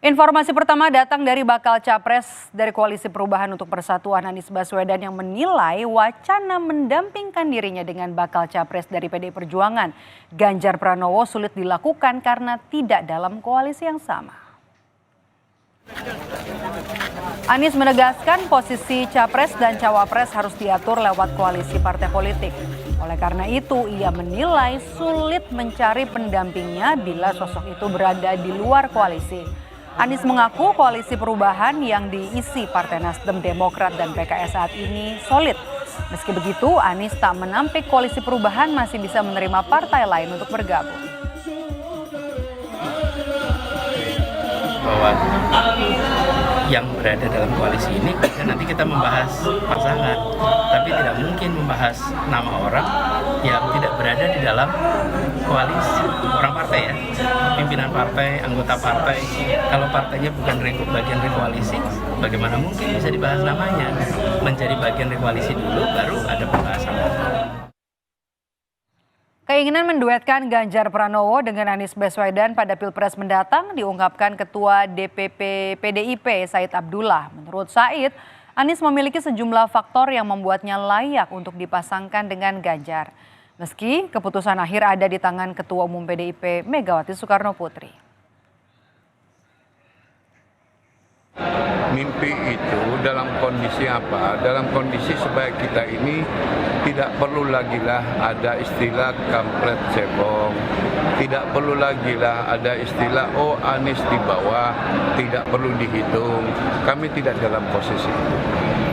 Informasi pertama datang dari bakal capres dari Koalisi Perubahan untuk Persatuan Anies Baswedan yang menilai wacana mendampingkan dirinya dengan bakal capres dari PDI Perjuangan Ganjar Pranowo sulit dilakukan karena tidak dalam koalisi yang sama. Anies menegaskan posisi capres dan cawapres harus diatur lewat koalisi partai politik. Oleh karena itu, ia menilai sulit mencari pendampingnya bila sosok itu berada di luar koalisi. Anies mengaku koalisi perubahan yang diisi Partai Nasdem, Demokrat, dan PKS saat ini solid. Meski begitu, Anies tak menampik koalisi perubahan masih bisa menerima partai lain untuk bergabung. Bahwa yang berada dalam koalisi ini nanti kita membahas pasangan, tapi tidak mungkin membahas nama orang yang tidak berada di dalam koalisi. Orang partai ya, pimpinan partai, anggota partai, kalau partainya bukan bagian dari koalisi, bagaimana mungkin bisa dibahas namanya? Menjadi bagian dari koalisi dulu, baru ada pembahasan. Keinginan menduetkan Ganjar Pranowo dengan Anies Baswedan pada Pilpres mendatang diungkapkan Ketua DPP PDIP Said Abdullah. Menurut Said, Anies memiliki sejumlah faktor yang membuatnya layak untuk dipasangkan dengan Ganjar. Meski keputusan akhir ada di tangan Ketua Umum PDIP Megawati Soekarno Putri. Mimpi itu dalam kondisi apa? Dalam kondisi supaya kita ini tidak perlu lagi lah ada istilah kampret cebong. Tidak perlu lagi lah ada istilah Anies di bawah, tidak perlu dihitung. Kami tidak dalam posisi itu.